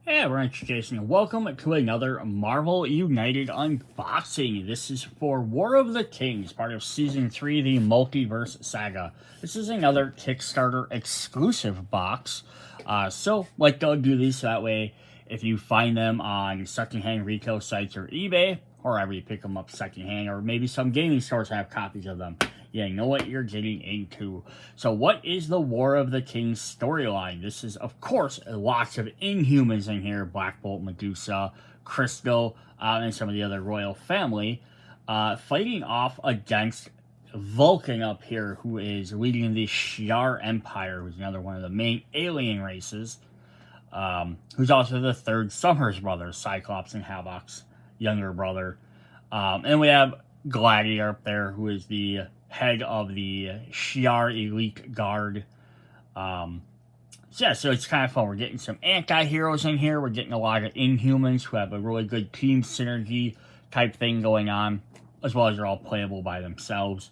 Hey, everyone, it's Jason, and welcome to another Marvel United unboxing. This is for War of the Kings, part of Season 3, the Multiverse Saga. This is another Kickstarter exclusive box. Like to do these so that way, if you find them on secondhand retail sites or eBay, or wherever you pick them up secondhand, or maybe some gaming stores have copies of them, you know what you're getting into. So what is the War of the Kings storyline? This is, of course, lots of Inhumans in here. Black Bolt, Medusa, Crystal, and some of the other royal family. Fighting off against Vulcan up here, who is leading the Shi'ar Empire, who's another one of the main alien races. Who's also the third Summers brother, Cyclops and Havoc's younger brother. And we have Gladiator up there, who is the head of the Shi'ar Elite Guard. So it's kind of fun. We're getting some anti-heroes in here. We're getting a lot of Inhumans who have a really good team synergy type thing going on, as well as they're all playable by themselves.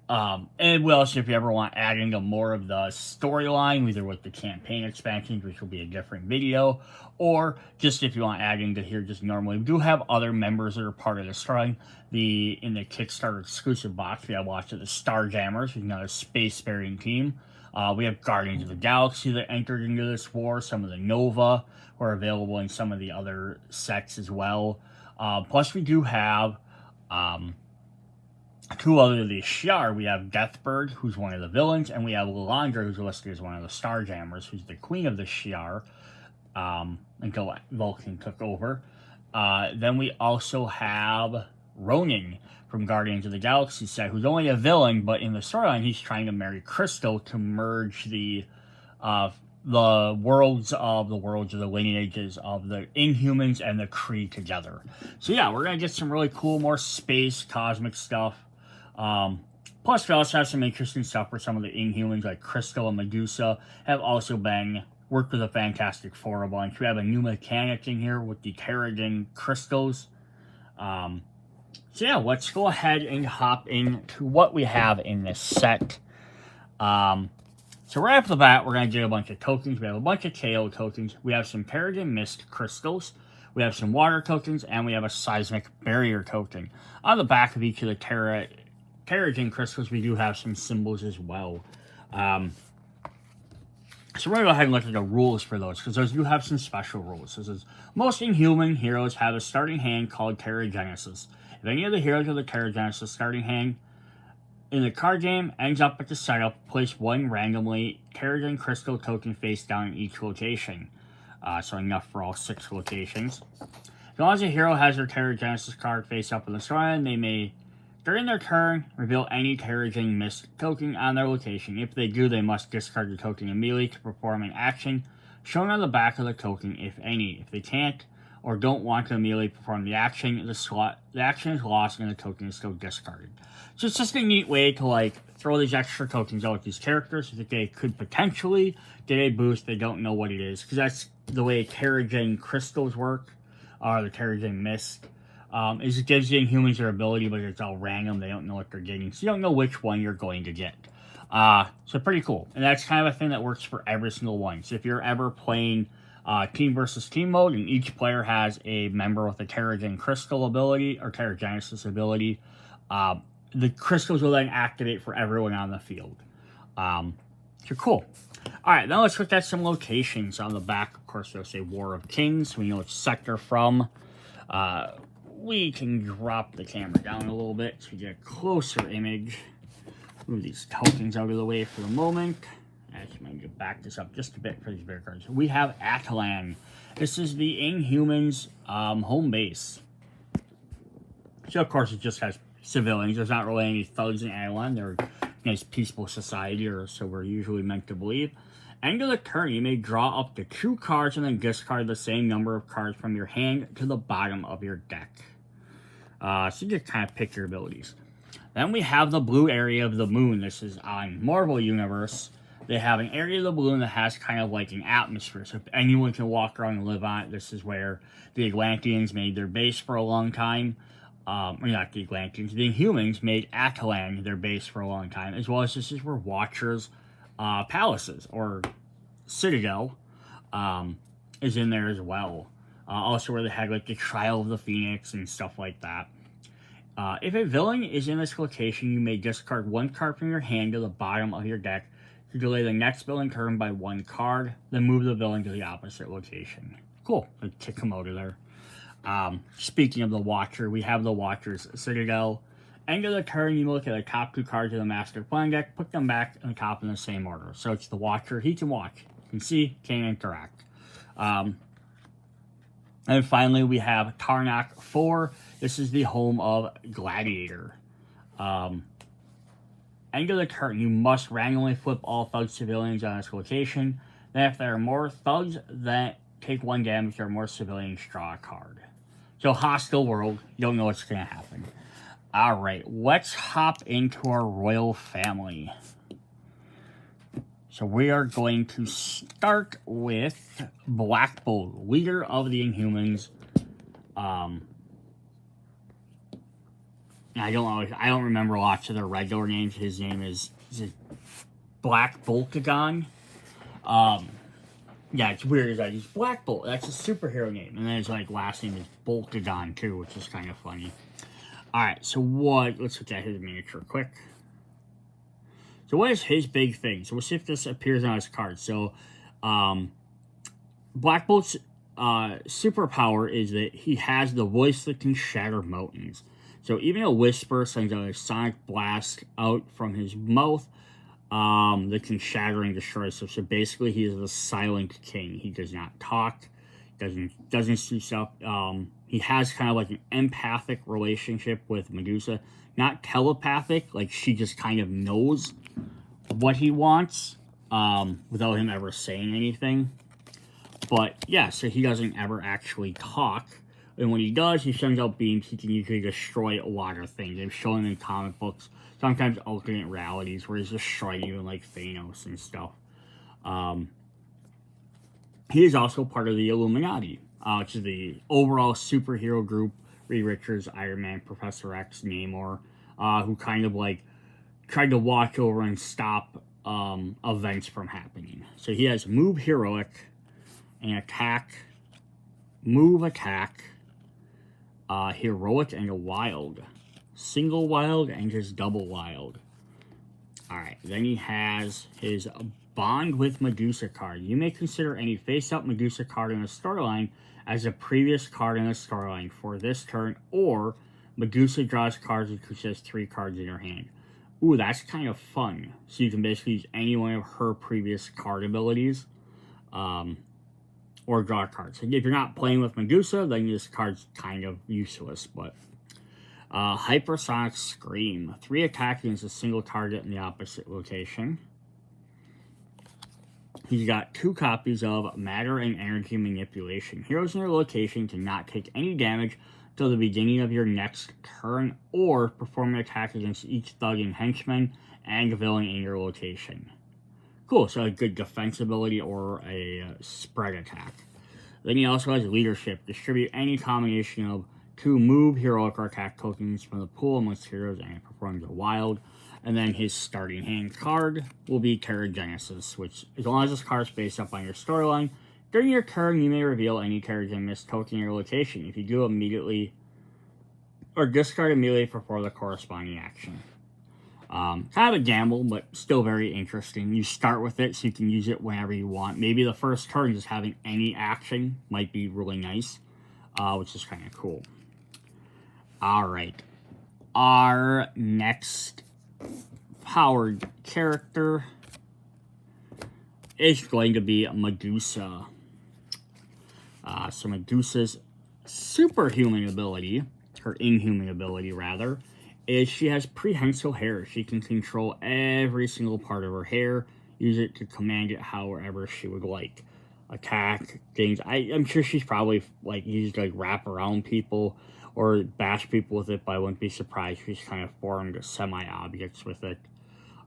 And we also, if you ever want to add into more of the storyline, either with the campaign expansions, which will be a different video, or just if you want to add into here just normally, we do have other members that are part of the storyline. In the Kickstarter exclusive box, we have lots of the Starjammers, who's another space-faring team. We have Guardians of the Galaxy that entered into this war. Some of the Nova who are available in some of the other sets as well. Plus, we do have two other of the Shi'ar. We have Deathbird, who's one of the villains, and we have Lilandra, who's listed as one of the Starjammers, who's the queen of the Shi'ar, until Vulcan took over. Then we also have Ronan from Guardians of the Galaxy set, who's only a villain, but in the storyline, he's trying to marry Crystal to merge the worlds of the lineages of the Inhumans and the Kree together. So yeah, we're gonna get some really cool, more space, cosmic stuff. Plus, we also have some interesting stuff for some of the Inhumans, like Crystal and Medusa, have also been worked with the Fantastic Four a bunch. We have a new mechanic in here with the Terrigen crystals. So yeah, let's go ahead and hop into what we have in this set. So right off the bat, we're going to get a bunch of tokens. We have a bunch of KO tokens. We have some Terrigen Mist crystals. We have some water tokens, and we have a seismic barrier token. On the back of each of the Terrigen crystals, we do have some symbols as well. So we're going to go ahead and look at the rules for those, because those do have some special rules. This is, most Inhuman heroes have a starting hand called Terrigenesis. If any of the heroes of the Terrigenesis starting hand in the card game ends up at the setup, place one randomly Terrigen crystal token face down in each location. So enough for all 6 locations. As long as a hero has their Terrigenesis card face up in the storyline, they may, during their turn, reveal any Terrigen Mist token on their location. If they do, they must discard the token immediately to perform an action shown on the back of the token, if any. If they can't or don't want to immediately perform the action, the action is lost and the token is still discarded. So it's just a neat way to, like, throw these extra tokens out with these characters so that they could potentially get a boost. They don't know what it is, because that's the way Terrigen crystals work, or the Terrigen Mist. Is it gives the Inhumans their ability, but it's all random. They don't know what they're getting, so you don't know which one you're going to get. So pretty cool. And that's kind of a thing that works for every single one. So if you're ever playing team versus team mode, and each player has a member with a Terrigen crystal ability, or Terrigenesis ability, the crystals will then activate for everyone on the field. So cool. Alright, now let's look at some locations. On the back, of course, they'll say War of Kings. We know it's sector from. We can drop the camera down a little bit so we get a closer image. Move these tokens out of the way for the moment. Actually, I'm going to back this up just a bit for these bear cards. We have Attilan. This is the Inhumans' home base. So, of course, it just has civilians. There's not really any thugs in Attilan. They're a nice, peaceful society, or so we're usually meant to believe. End of the turn, you may draw up to 2 cards and then discard the same number of cards from your hand to the bottom of your deck. So you just kind of pick your abilities. Then we have the blue area of the moon. This is on Marvel Universe. They have an area of the balloon that has kind of like an atmosphere. So if anyone can walk around and live on it, this is where the Atlanteans made their base for a long time. Or not the Atlanteans, the Inhumans made Attilan their base for a long time. As well as this is where Watcher's palaces, or citadel, is in there as well. Also where they had like the Trial of the Phoenix and stuff like that. If a villain is in this location, you may discard 1 card from your hand to the bottom of your deck to delay the next villain turn by 1 card, then move the villain to the opposite location. Cool. Like, kick him out of there. Speaking of the Watcher, we have the Watcher's Citadel. End of the turn, you look at the top 2 cards of the Master Plan deck, put them back on top in the same order. So it's the Watcher. He can watch. You can see, can't interact. And finally, we have Tarnak 4. This is the home of Gladiator. End of the turn, you must randomly flip all thug civilians on this location. Then if there are more thugs that take 1 damage or more civilians, draw a card. So hostile world, you don't know what's going to happen. Alright, let's hop into our royal family. So we are going to start with Black Bolt, leader of the Inhumans. I don't remember lots of their regular names. His name is it Black Volcagon. Yeah, it's weird that he's Black Bolt. That's a superhero name, and then his last name is Volcagon too, which is kind of funny. All right, so let's look at his miniature quick. So what is his big thing? So we'll see if this appears on his card. So, Black Bolt's superpower is that he has the voice that can shatter mountains. So even a whisper sends out a sonic blast out from his mouth that can shatter and destroy stuff. So basically, he is the silent king. He does not talk, doesn't see stuff. He has kind of like an empathic relationship with Medusa, not telepathic. Like she just kind of knows what he wants without him ever saying anything. But yeah, so he doesn't ever actually talk. And when he does, he sends out beams. He can usually destroy a lot of things. They've shown in comic books, sometimes alternate realities, where he's destroying even like Thanos and stuff. He is also part of the Illuminati, which is the overall superhero group. Reed Richards, Iron Man, Professor X, Namor, who kind of like tried to watch over and stop events from happening. So he has move heroic and attack, move attack, heroic and a wild, single wild and just double wild. Alright, then he has his Bond with Medusa card. You may consider any face-up Medusa card in the storyline as a previous card in the storyline for this turn, or Medusa draws cards and she has 3 cards in her hand. Ooh, that's kind of fun. So you can basically use any one of her previous card abilities, or draw cards. So if you're not playing with Medusa, then this card's kind of useless, but Hypersonic Scream. 3 attack against a single target in the opposite location. He's got 2 copies of Matter and Energy Manipulation. Heroes in your location cannot take any damage until the beginning of your next turn, or perform an attack against each thug and henchman and villain in your location. Cool, so a good defense ability or a spread attack. Then he also has Leadership. Distribute any combination of 2 move, heroic, or attack tokens from the pool amongst heroes, and it performs a wild. And then his starting hand card will be Terrigenesis, which, as long as this card is based up on your storyline, during your turn, you may reveal any Terrigenesis token in your location. If you do, immediately, or discard immediately before the corresponding action. Kind of a gamble, but still very interesting. You start with it so you can use it whenever you want. Maybe the first turn, just having any action might be really nice, which is kind of cool. Alright. Our next powered character is going to be Medusa. So Medusa's superhuman ability, her inhuman ability rather, is she has prehensile hair. She can control every single part of her hair, use it to command it however she would like. Attack things. I'm sure she's probably used to wrap around people or bash people with it, but I wouldn't be surprised if she's kind of formed semi-objects with it.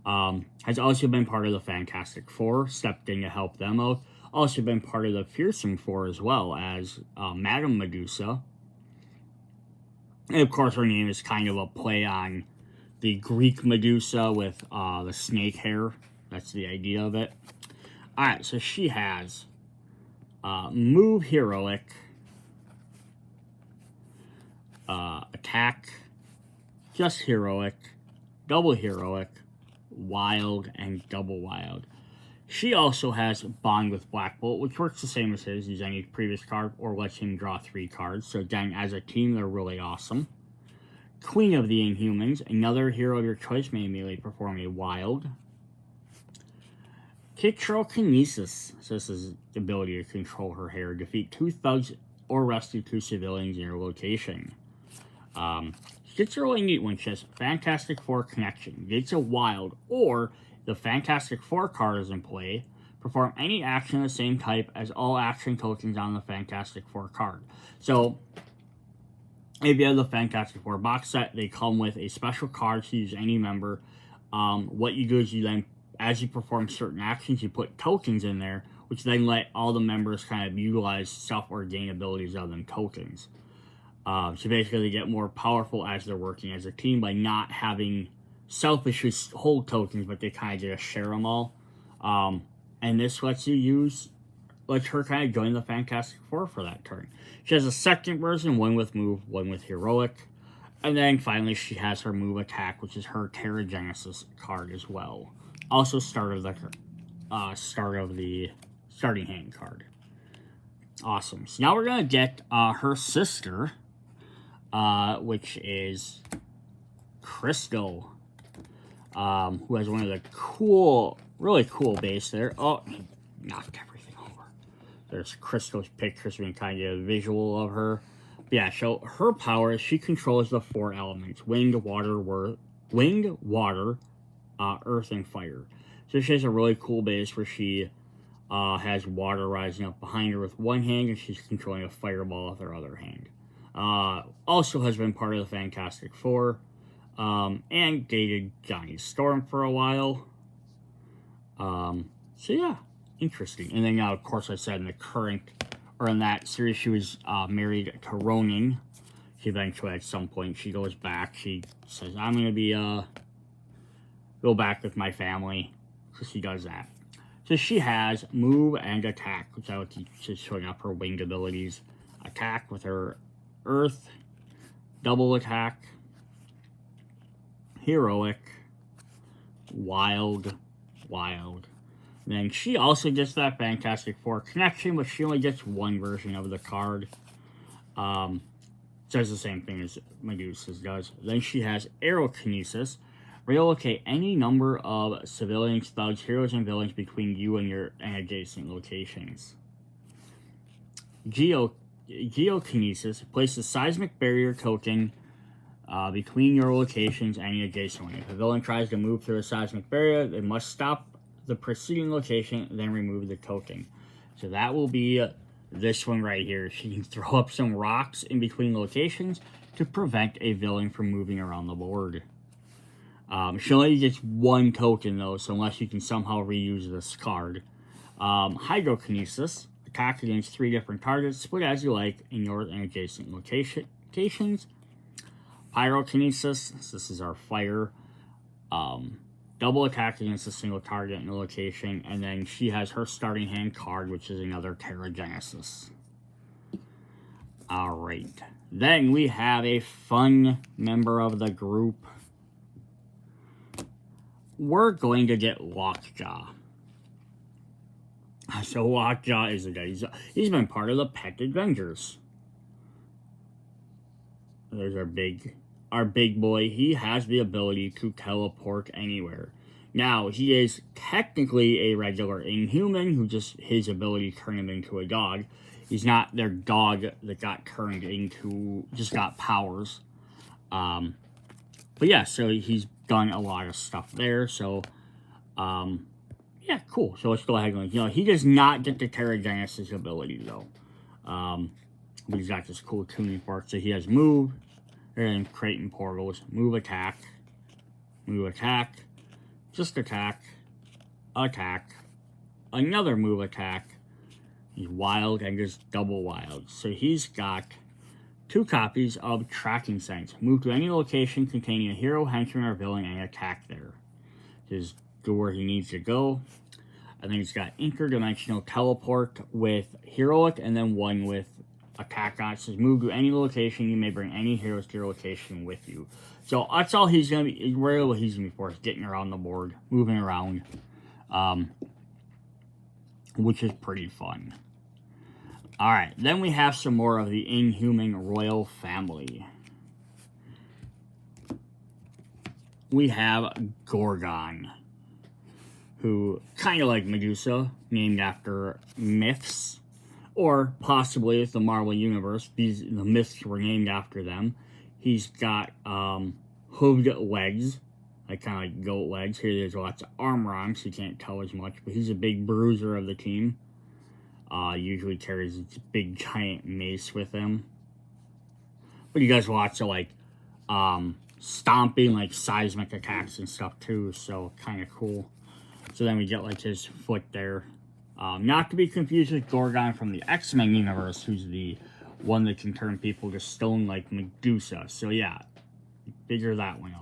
Has also been part of the Fantastic Four, stepped in to help them out. Also been part of the Fearsome Four as well as Madame Medusa. And of course her name is kind of a play on the Greek Medusa with the snake hair. That's the idea of it. Alright, so she has Move heroic, attack, just heroic, double heroic, wild, and double wild. She also has Bond with Black Bolt, which works the same as his. Use any previous card or lets him draw 3 cards. So again, as a team, they're really awesome. Queen of the Inhumans. Another hero of your choice may immediately perform a wild. Kickstarter. So this is the ability to control her hair. Defeat 2 thugs or rescue 2 civilians in your location. It's a really neat one. She has Fantastic Four connection. It's a wild, or the Fantastic Four card is in play. Perform any action of the same type as all action tokens on the Fantastic Four card. So, if you have the Fantastic Four box set, they come with a special card to use any member. What you do is you then, as you perform certain actions, you put tokens in there, which then let all the members kind of utilize stuff or gain abilities of them tokens. So basically they get more powerful as they're working as a team by not having selfishly hold tokens, but they kind of just share them all. And this lets her kind of join the Fantastic Four for that turn. She has a second version, one with move, one with heroic. And then finally she has her move attack, which is her Terrigenesis card as well. Also start of the starting hand card. Awesome. So now we're going to get her sister, which is Crystal, who has one of the really cool base there. Oh, he knocked everything over. There's Crystal's picture, so we can kind of get a visual of her. But yeah, so her power is she controls the 4 elements: wind, water, earth, and fire. So she has a really cool base where she has water rising up behind her with one hand, and she's controlling a fireball with her other hand. Also has been part of the Fantastic Four, and dated Johnny Storm for a while. So yeah, interesting. And then now, of course, I said in that series, she was married to Ronin. She eventually, at some point, she goes back. She says, I'm going to go back with my family. So she does that. So she has move and attack, which I will keep just showing up her winged abilities. Attack with her earth, double attack, heroic, wild. And then she also gets that Fantastic Four connection, but she only gets one version of the card. Does the same thing as Medusa's does. Then she has Aerokinesis. Relocate any number of civilians, thugs, heroes, and villains between you and your adjacent locations. Geokinesis. Place a seismic barrier token between your locations and the adjacent one. If a villain tries to move through a seismic barrier, they must stop the preceding location, then remove the token. So that will be this one right here. She can throw up some rocks in between locations to prevent a villain from moving around the board. She only gets one token though, so unless you can somehow reuse this card. Hydrokinesis. Attack against 3 different targets, split as you like in your and adjacent locations. Pyrokinesis. This is our fire. Double attack against a single target in the location. And then she has her starting hand card, which is another Terrigenesis. Alright. Then we have a fun member of the group. We're going to get Lockjaw. So Lockjaw is a guy. He's been part of the Pet Avengers. There's our big boy. He has the ability to teleport anywhere. Now, he is technically a regular Inhuman, who just his ability turned him into a dog. He's not their dog that got turned into, just got powers. But yeah, so he's done a lot of stuff there. So, yeah, cool. So let's go ahead and, he does not get the Terrigenesis ability, though. But he's got this cool tuning for it. So he has move, and creating portals, move attack, just attack, another move attack. He's wild and just double wild. So he's got 2 copies of Tracking Sense. Move to any location containing a hero, henchman, or villain and attack there. Just go where he needs to go. And then he's got interdimensional teleport with heroic, and then one with attack on it. It says move to any location. You may bring any heroes to your location with you. So that's all he's gonna be. Really, what he's gonna be for is getting around the board, moving around, which is pretty fun. All right, then we have some more of the Inhuman royal family. We have Gorgon, who kind of like Medusa, named after myths. Or possibly, if the Marvel Universe, the myths were named after them. He's got hooved legs, like kind of like goat legs. Here there's lots of armor on, so you can't tell as much. But he's a big bruiser of the team. Usually carries this big giant mace with him. But he does lots of like stomping, like seismic attacks and stuff too. So kind of cool. So then we get like his foot there. Not to be confused with Gorgon from the X-Men universe, who's the one that can turn people to stone like Medusa. So yeah, figure that one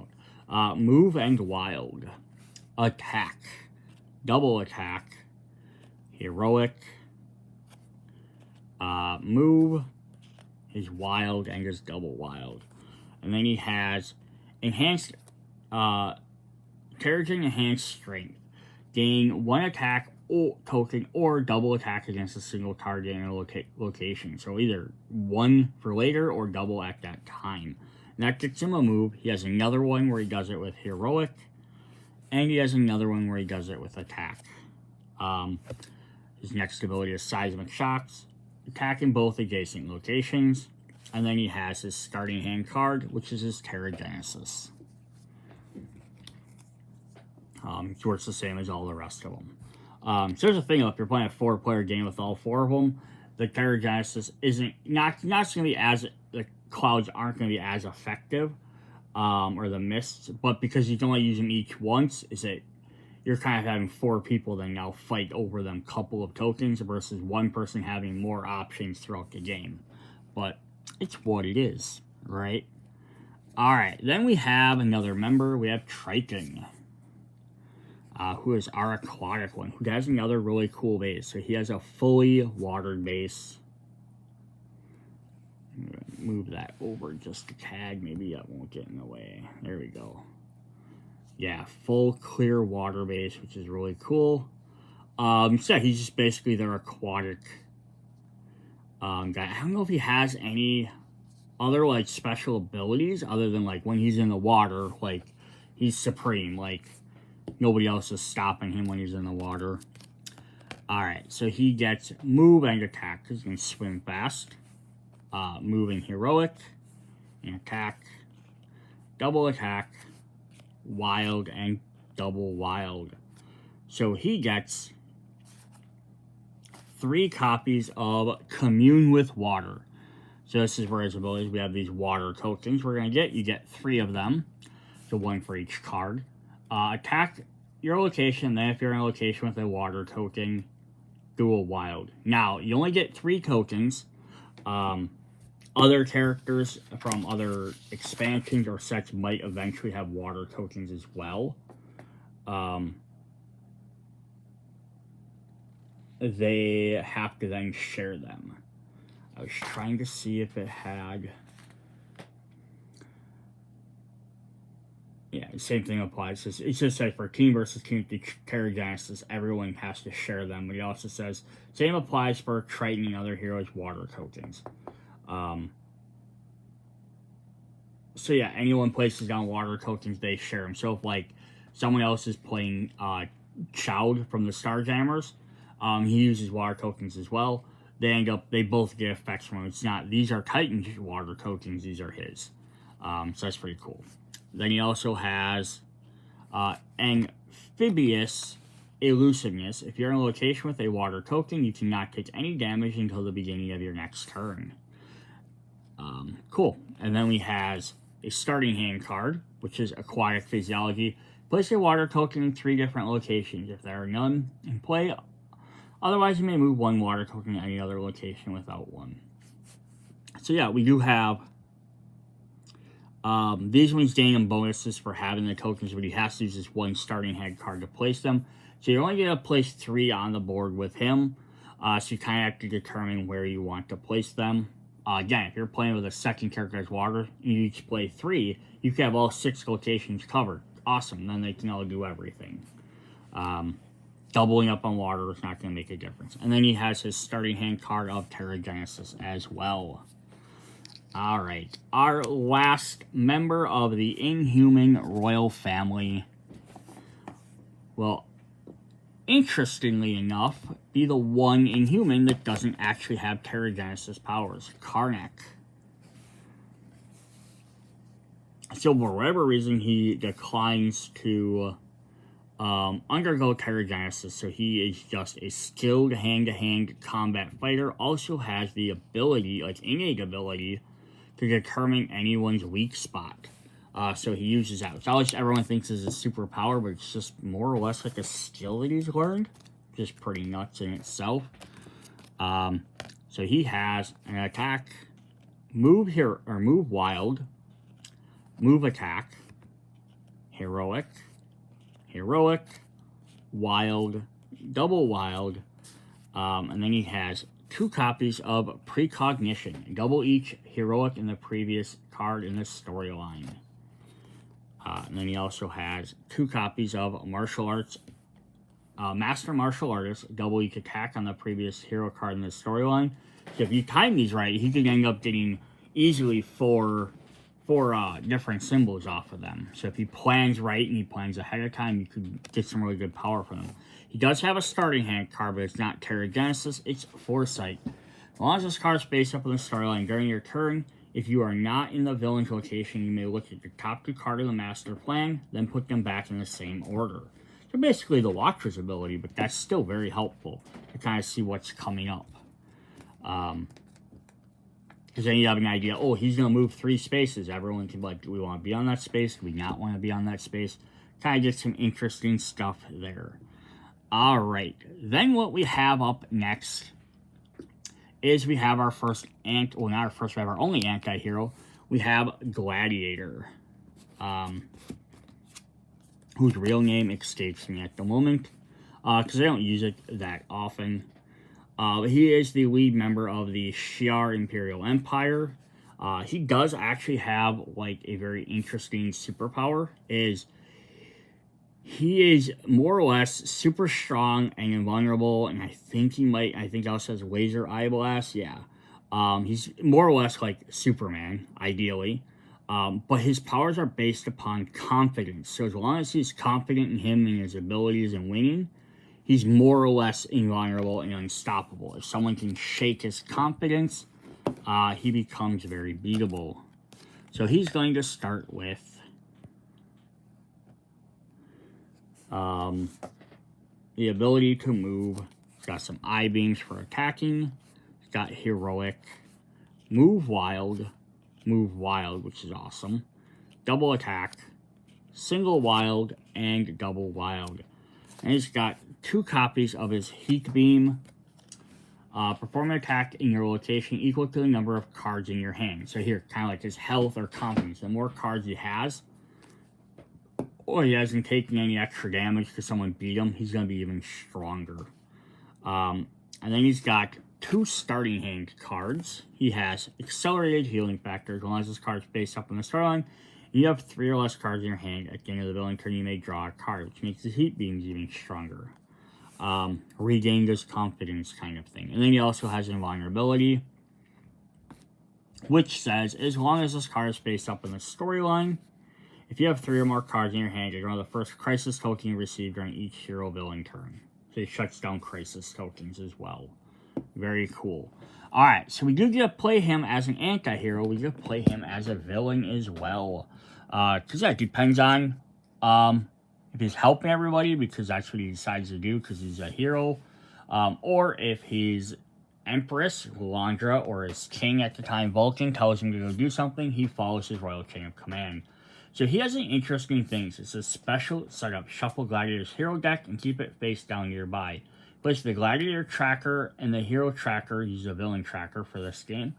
out. Move and wild. Attack. Double attack. Heroic. Move. His wild and his double wild. And then he has enhanced, Terrigen enhanced strength. Gain one attack token or double attack against a single target in a location. So either one for later or double at that time. And that gets him a move. He has another one where he does it with heroic. And he has another one where he does it with attack. His next ability is seismic shocks. Attack in both adjacent locations. And then he has his starting hand card, which is his Terrigenesis. It works the same as all the rest of them. So there's a thing, if you're playing a 4-player game with all 4 of them, the Terrigenesis isn't not going to be as, the clouds aren't going to be as effective, or the mists, but because you can only use them each once, is that you're kind of having 4 people then now fight over them couple of tokens versus one person having more options throughout the game. But it's what it is, right? Alright, then we have another member. We have Triton. Who is our aquatic one, who has another really cool base. So he has a fully watered base. I'm going to move that over just a tad. Maybe that won't get in the way. There we go. Yeah, full clear water base, which is really cool. So yeah, he's just basically their aquatic guy. I don't know if he has any other like special abilities other than like when he's in the water, like he's supreme, like nobody else is stopping him when he's in the water. Alright, so he gets move and attack because he can swim fast. Move and heroic. And attack. Double attack. Wild and double wild. So he gets 3 copies of Commune with Water. So this is where his abilities, we have these water tokens we're going to get. You get 3 of them. So 1 for each card. Attack your location, then if you're in a location with a water token, do a wild. Now, you only get 3 tokens. Other characters from other expansions or sets might eventually have water tokens as well. They have to then share them. I was trying to see if it had... Yeah, same thing applies. It just says for team versus team Terrigenesis, everyone has to share them. But it also says same applies for Triton and other heroes' water tokens. So yeah, anyone places down water tokens, they share them. So if like someone else is playing Child from the Starjammers, he uses water tokens as well. They both get effects from him. It's not, these are Titan's water tokens, these are his. So that's pretty cool. Then he also has Amphibious Elusiveness. If you're in a location with a water token, you cannot take any damage until the beginning of your next turn. Cool. And then we has a starting hand card, which is Aquatic Physiology. Place a water token in 3 different locations. If there are none in play, otherwise you may move 1 water token to any other location without one. So yeah, we do have these ones gain him bonuses for having the tokens, but he has to use this 1 starting hand card to place them. So you're only going to place 3 on the board with him. So you kind of have to determine where you want to place them. Again, if you're playing with a second character as water, you each play 3, you can have all 6 locations covered. Awesome, then they can all do everything. Doubling up on water is not going to make a difference. And then he has his starting hand card of Terrigenesis as well. Alright, our last member of the Inhuman royal family will, interestingly enough, be the one Inhuman that doesn't actually have Terrigenesis powers, Karnak. So for whatever reason, he declines to undergo Terrigenesis, so he is just a skilled hand-to-hand combat fighter. Also has the ability, like innate ability, to determine anyone's weak spot. So he uses that, which always everyone thinks is a superpower, but it's just more or less like a skill that he's learned. Just pretty nuts in itself. So he has an attack, move here or move wild, move attack, heroic, heroic, wild, double wild, and then he has 2 copies of Precognition, double each heroic in the previous card in the storyline. And then he also has 2 copies of Martial Arts, Master Martial Artist, double each attack on the previous hero card in the storyline. So if you time these right, he could end up getting easily 4 different symbols off of them. So if he plans right and he plans ahead of time, you could get some really good power from him. He does have a starting hand card, but it's not Terrigenesis, it's Foresight. As long as this card is based up on the storyline during your turn, if you are not in the villain's location, you may look at your top 2 cards of the master plan, then put them back in the same order. So basically the Watcher's ability, but that's still very helpful to kind of see what's coming up. Because then you have an idea, oh, he's going to move 3 spaces. Everyone can be like, do we want to be on that space? Do we not want to be on that space? Kind of get some interesting stuff there. Alright, then what we have up next is we have our first we have our only anti-hero. We have Gladiator, whose real name escapes me at the moment, because I don't use it that often. He is the lead member of the Shi'ar Imperial Empire. He does actually have, like, a very interesting superpower. He is more or less super strong and invulnerable, and I think also has laser eye blast, yeah. He's more or less like Superman, ideally. But his powers are based upon confidence. So as long as he's confident in him and his abilities and winning, he's more or less invulnerable and unstoppable. If someone can shake his confidence, he becomes very beatable. So he's going to start with the ability to move. He's got some eye beams for attacking. He's got heroic, move wild, which is awesome, double attack, single wild, and double wild. And he's got 2 copies of his Heat Beam. Perform an attack in your location equal to the number of cards in your hand. So here, kind of like his health or confidence. The more cards he has, or he hasn't taken any extra damage because someone beat him, he's going to be even stronger. And then he's got 2 starting hand cards. He has Accelerated Healing Factor. As long as this card is based up on the storyline, you have 3 or less cards in your hand. At the end of the villain turn, you may draw a card, which makes his Heat Beams even stronger. Regain his confidence kind of thing. And then he also has Invulnerability, which says, as long as this card is based up on the storyline, if you have 3 or more cards in your hand, you draw the first Crisis token you receive during each hero villain turn. So it shuts down Crisis tokens as well. Very cool. Alright, so we do get to play him as an anti-hero. We get to play him as a villain as well. Because that depends on if he's helping everybody, because that's what he decides to do, because he's a hero. Or if he's Empress, Landra, or his king at the time, Vulcan, tells him to go do something, he follows his royal chain of command. So he has some interesting things. It's a special setup. Shuffle Gladiator's hero deck and keep it face down nearby. Place the Gladiator tracker and the hero tracker, use a villain tracker for this game,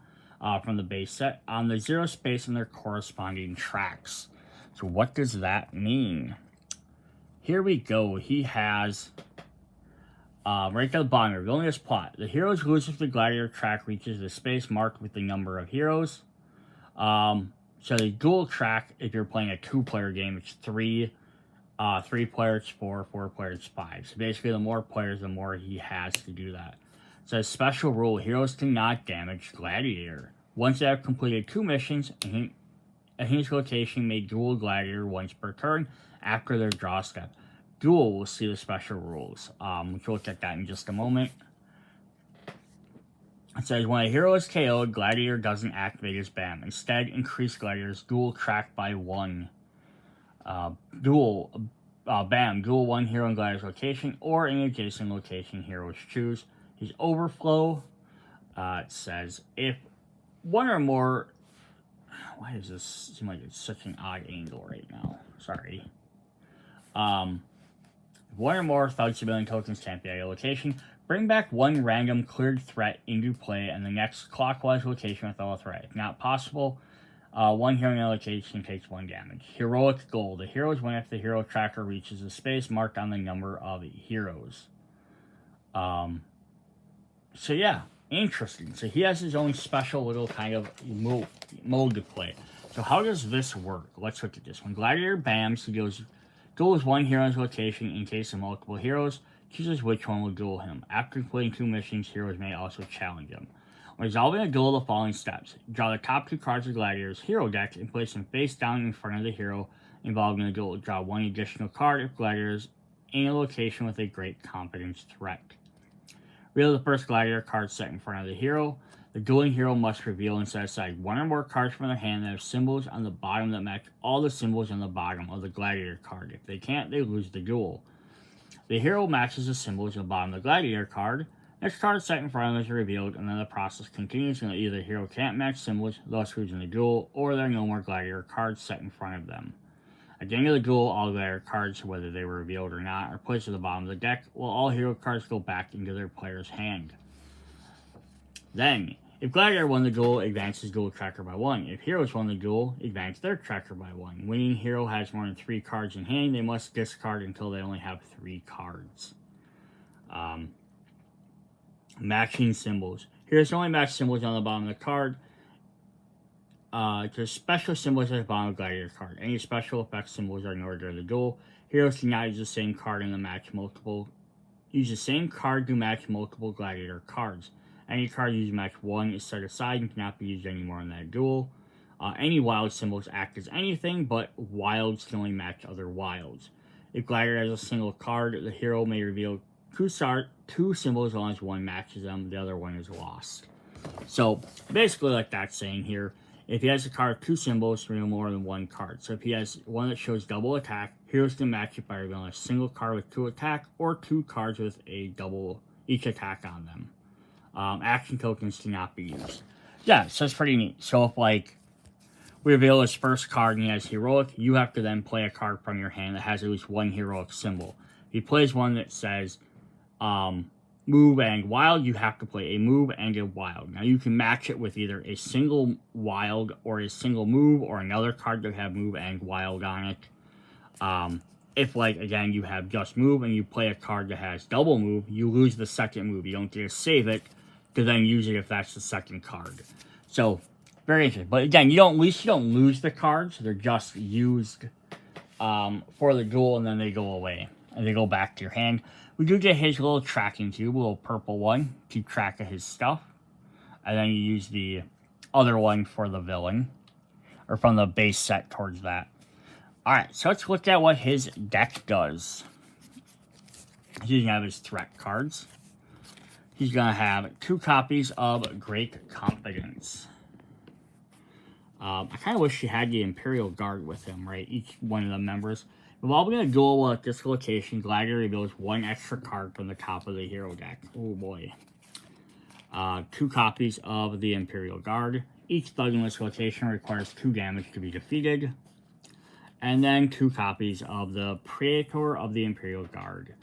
from the base set, on the 0 space in their corresponding tracks. So what does that mean? here we go. He has, right at the bottom, revealing his plot. The heroes lose if the gladiator track reaches the space marked with the number of heroes. So the dual track, if you're playing a 2-player game, it's 3. 3 players, 4 players, 5. So basically, the more players, the more he has to do that. So a special rule, heroes cannot damage Gladiator. Once they have completed 2 missions, a hinged location may duel Gladiator once per turn after their draw step. Duel will see the special rules. We'll look at that in just a moment. It says, when a hero is KO'd, Gladiator doesn't activate his BAM. Instead, increase Gladiator's duel track by 1. BAM, duel 1 hero in Gladiator's location or any adjacent location heroes choose. His overflow, it says, if one or more... Why does this seem like it's such an odd angle right now? Sorry. If one or more Thug civilian tokens can't be at a location, bring back 1 random cleared threat into play and the next clockwise location with all threat. If not possible, 1 hero in a location takes 1 damage. Heroic goal. The heroes win if the hero tracker reaches the space marked on the number of heroes. So yeah, interesting. So he has his own special little kind of mode to play. So how does this work? Let's look at this. When Gladiator bams, he goes duels 1 hero in his location in case of multiple heroes, chooses which one will duel him. After completing 2 missions, heroes may also challenge him. When resolving a duel, the following steps. Draw the top 2 cards of Gladiator's hero deck and place them face down in front of the hero involved in the duel. Draw 1 additional card if Gladiator is in a location with a great confidence threat. Reveal the first Gladiator card set in front of the hero. The dueling hero must reveal and set aside 1 or more cards from their hand that have symbols on the bottom that match all the symbols on the bottom of the Gladiator card. If they can't, they lose the duel. The hero matches the symbols on the bottom of the Gladiator card. Next card set in front of them is revealed, and then the process continues until either the hero can't match symbols, thus losing the duel, or there are no more Gladiator cards set in front of them. At the end of the duel, all Gladiator cards, whether they were revealed or not, are placed at the bottom of the deck, while all hero cards go back into their player's hand. Then, if Gladiator won the duel, advance his duel tracker by 1. If heroes won the duel, advance their tracker by 1. Winning hero has more than 3 cards in hand. They must discard until they only have 3 cards. Matching symbols. Heroes only match symbols on the bottom of the card. There's special symbols at the bottom of the Gladiator card. Any special effect symbols are ignored during the duel. Heroes cannot use the same card in the match multiple. Use the same card to match multiple Gladiator cards. Any card used in match 1 is set aside and cannot be used anymore in that duel. Any wild symbols act as anything, but wilds can only match other wilds. If Gladiator has a single card, the hero may reveal 2 symbols as long as 1 matches them. The other one is lost. So, basically like that's saying here, if he has a card with 2 symbols, reveal more than 1 card. So if he has one that shows double attack, heroes can match it by revealing a single card with 2 attack, or 2 cards with a double each attack on them. Action tokens cannot be used. Yeah, so it's pretty neat. So if, like, we reveal his first card and he has heroic, you have to then play a card from your hand that has at least 1 heroic symbol. If he plays one that says move and wild, you have to play a move and a wild. Now you can match it with either a single wild or a single move or another card that have move and wild on it. If, like, again, you have just move and you play a card that has double move, you lose the second move. You don't get to save it to then use it if that's the second card. So, very interesting. But again, you don't lose the cards. They're just used for the duel, and then they go away. And they go back to your hand. We do get his little tracking tube, a little purple one, to keep track of his stuff. And then you use the other one for the villain. Or from the base set towards that. Alright, so let's look at what his deck does. He's going to have his threat cards. He's going to have 2 copies of Great Confidence. I kind of wish he had the Imperial Guard with him, right? Each one of the members. Involving a duel at this location, Gladiator reveals 1 extra card from the top of the hero deck. Oh boy. 2 copies of the Imperial Guard. Each thug in this location requires 2 damage to be defeated. And then 2 copies of the Praetor of the Imperial Guard.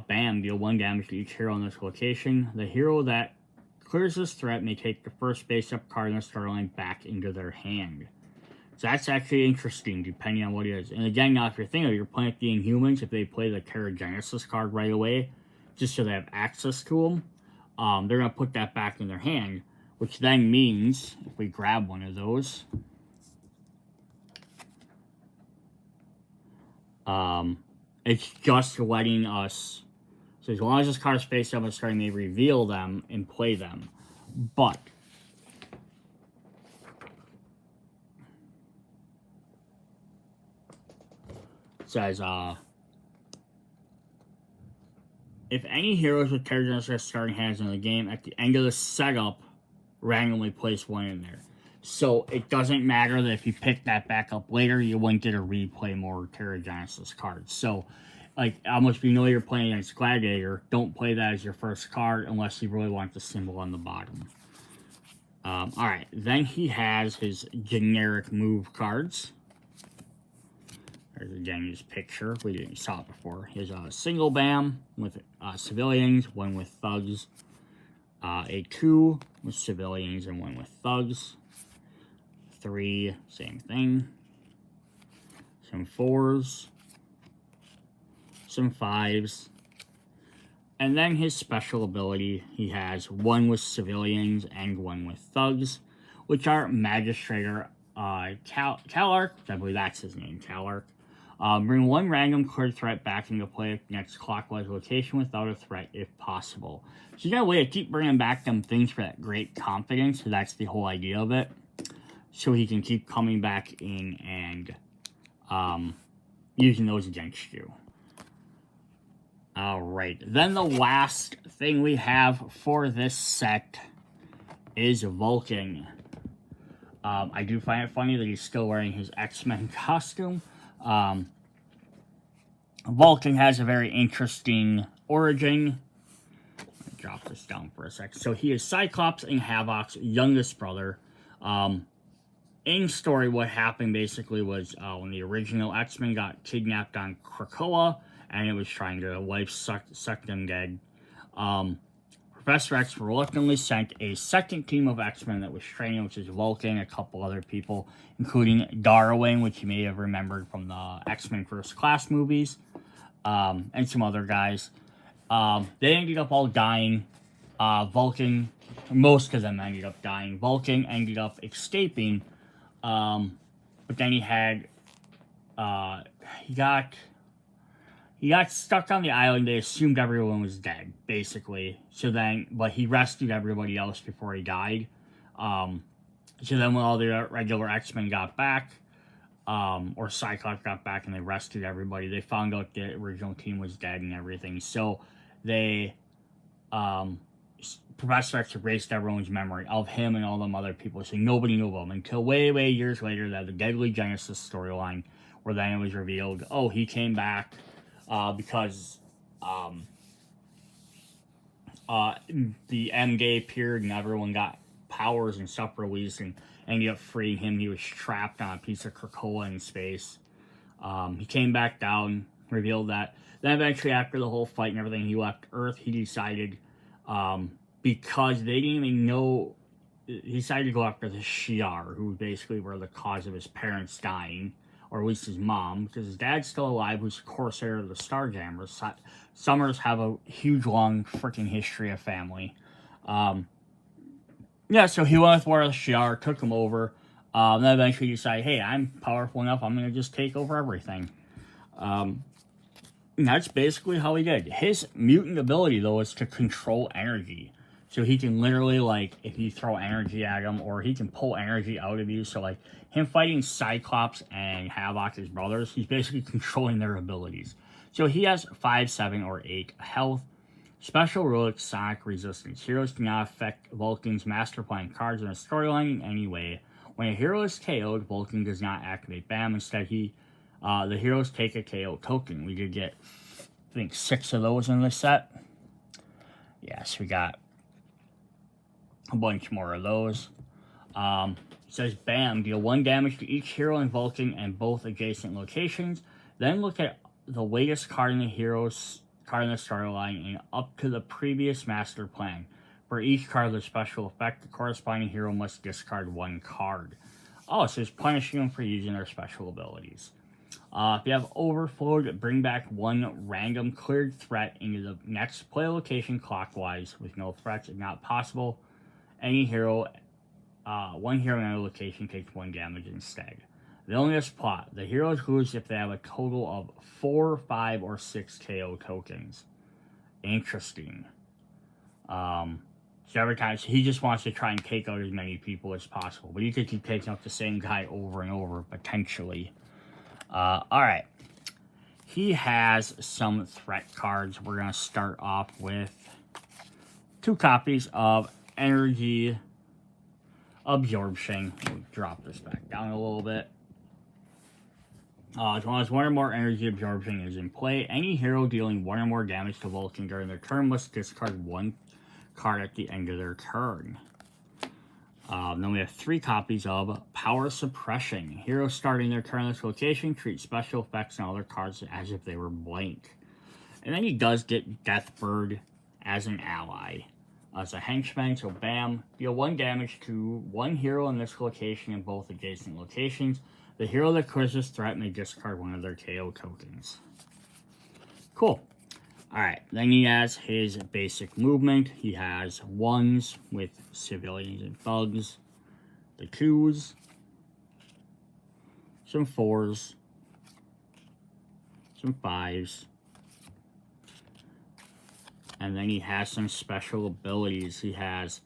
Bam, deal 1 damage to each hero in this location. The hero that clears this threat may take the first face-up card in the start line back into their hand. So that's actually interesting, depending on what it is. And again, now if you're thinking, you're playing with the Inhumans, if they play the Keragenesis card right away, just so they have access to them, they're going to put that back in their hand, which then means, if we grab one of those, it's just letting us, so as long as this card is face up and starting, they reveal them and play them. But it says, if any heroes with Keragenesis starting hands in the game, at the end of the setup, randomly place one in there. So it doesn't matter that if you pick that back up later, you wouldn't get to replay more Keragenesis cards. So, like, almost if you know you're playing against Gladiator, don't play that as your first card unless you really want the symbol on the bottom. Alright, then he has his generic move cards. There's again his picture. We saw it before. Here's a single BAM with civilians, one with thugs. A 2 with civilians and one with thugs. 3, same thing. Some 4s. Some 5s. And then his special ability, he has one with civilians and one with thugs, which are Magistrator Calark, which I believe that's his name, Calark. Bring one random clear threat back into play next clockwise location without a threat if possible. So you got a way to keep bringing back them things for that great confidence, so that's the whole idea of it. So he can keep coming back in and using those against you. Alright, then the last thing we have for this set is Vulcan. I do find it funny that he's still wearing his X-Men costume. Vulcan has a very interesting origin. Let me drop this down for a sec. So he is Cyclops and Havoc's youngest brother. In story, what happened basically was when the original X-Men got kidnapped on Krakoa, and it was trying to suck them dead. Professor X reluctantly sent a second team of X-Men that was training, which is Vulcan, a couple other people, including Darwin, which you may have remembered from the X-Men First Class movies, and some other guys. They ended up all dying. Vulcan, most of them ended up dying. Vulcan ended up escaping, but then he had, he got stuck on the island. They assumed everyone was dead, basically. So then, but he rescued everybody else before he died. So then when all the regular X-Men got back, or Cyclops got back and they rescued everybody, they found out the original team was dead and everything. So they, Professor X erased everyone's memory of him and all them other people. So nobody knew of them until way, way years later, that the Deadly Genesis storyline, where then it was revealed, oh, he came back because the M-Day appeared and everyone got powers and stuff released and ended up freeing him. He was trapped on a piece of Krakoa in space. He came back down, revealed that. Then eventually, after the whole fight and everything, he left Earth. He decided, because they didn't even know, he decided to go after the Shi'ar, who basically were the cause of his parents dying, or at least his mom, because his dad's still alive, who's Corsair of the Starjammers. Summers have a huge, long, freaking history of family. Yeah, so he went with War of the Shi'ar, took him over, then eventually decided, hey, I'm powerful enough, I'm going to just take over everything. And that's basically how he did. His mutant ability, though, is to control energy. So he can literally, like, if you throw energy at him, or he can pull energy out of you. So, like, him fighting Cyclops and Havok, his brothers, he's basically controlling their abilities. So he has 5, 7, or 8 health. Special Relic Sonic Resistance. Heroes do not affect Vulcan's Master Plan cards in a storyline in any way. When a hero is KO'd, Vulcan does not activate BAM. Instead, the heroes take a KO token. We did get, I think, 6 of those in this set. Yes, we got a bunch more of those. It says, BAM, deal 1 damage to each hero in Vulcan and both adjacent locations. Then look at the latest card in the storyline and up to the previous master plan. For each card with a special effect, the corresponding hero must discard 1 card. Oh, so it's punishing them for using their special abilities. If you have Overflowed, bring back one random cleared threat into the next play location clockwise with no threats if not possible. Any hero, one hero in another location takes 1 damage instead. Villainous plot. The heroes lose if they have a total of 4, 5, or 6 KO tokens. Interesting. So every time, so he just wants to try and take out as many people as possible. But you could keep taking out the same guy over and over, potentially. Alright. He has some threat cards. We're going to start off with 2 copies of Energy Absorption. We'll drop this back down a little bit. As long as 1 or more Energy Absorption is in play, any hero dealing 1 or more damage to Vulcan during their turn must discard 1 card at the end of their turn. Then we have 3 copies of Power Suppression. Heroes starting their turn on this location treat special effects and other cards as if they were blank. And then he does get Deathbird as an ally. As a henchman, so bam, deal 1 damage to 1 hero in this location and both adjacent locations. The hero that clears this threat may discard 1 of their KO tokens. Cool. Alright, then he has his basic movement. He has 1s with civilians and thugs, the 2s, some 4s, some 5s, and then he has some special abilities. He has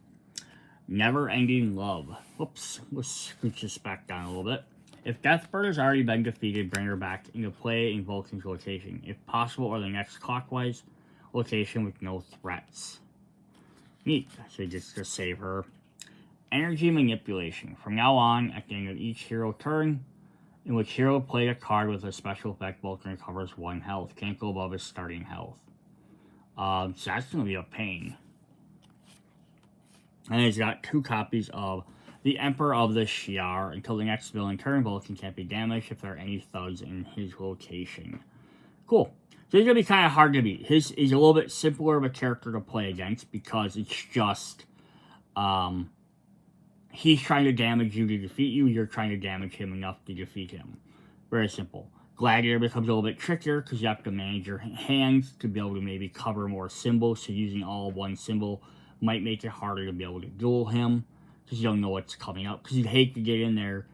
Never Ending Love. Whoops, let's scooch this back down a little bit. If Deathbird has already been defeated, bring her back into play in Vulcan's location, if possible, or the next clockwise location with no threats. Neat. So just to save her. Energy Manipulation. From now on, at the end of each hero turn, in which hero played a card with a special effect, Vulcan recovers 1 health. Can't go above his starting health. So that's going to be a pain. And he's got 2 copies of the Emperor of the Shi'ar. Until the next villain turn, Vulcan can't be damaged if there are any thugs in his location. Cool. So he's going to be kind of hard to beat. He's a little bit simpler of a character to play against because it's just... he's trying to damage you to defeat you. You're trying to damage him enough to defeat him. Very simple. Gladiator becomes a little bit trickier because you have to manage your hands to be able to maybe cover more symbols. So using all 1 symbol might make it harder to be able to duel him. Because you don't know what's coming up. Because you'd hate to get in there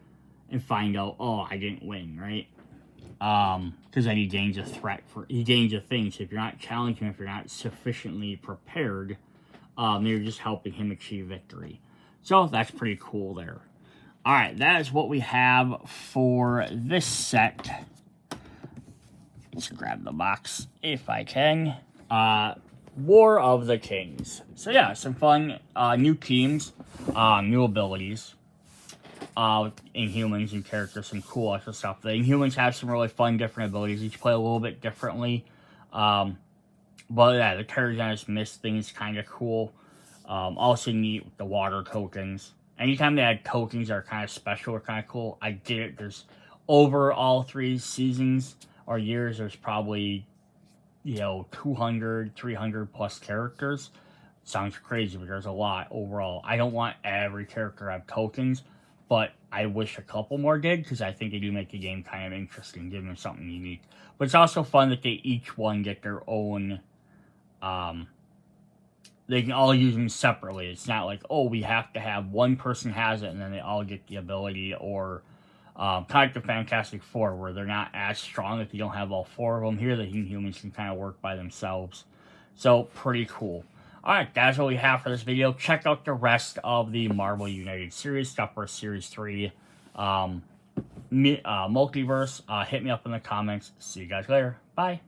and find out, oh, I didn't win, right? Because then he gains a threat he gains a thing. So if you're not challenging him, if you're not sufficiently prepared, you're just helping him achieve victory. So that's pretty cool there. Alright, that is what we have for this set. Let's grab the box if I can. War of the Kings. So yeah, some fun new teams, new abilities. Inhumans, new characters, some cool extra stuff. The Inhumans have some really fun different abilities. Each play a little bit differently. But yeah, the Terrigenous Mist thing is kind of cool. Also neat with the water tokens. Anytime they add tokens that are kind of special or kind of cool, I get it. There's over all 3 seasons or years, there's probably, 200, 300 plus characters. Sounds crazy, but there's a lot overall. I don't want every character to have tokens, but I wish a couple more did, because I think they do make the game kind of interesting, give them something unique. But it's also fun that they each one get their own, they can all use them separately. It's not like, oh, we have to have one person has it, and then they all get the ability, or kind of like the Fantastic Four, where they're not as strong if you don't have all 4 of them. Here, the Inhumans can kind of work by themselves. So, pretty cool. Alright, that's what we have for this video. Check out the rest of the Marvel United series, stuff for Series 3, Multiverse. Hit me up in the comments. See you guys later. Bye.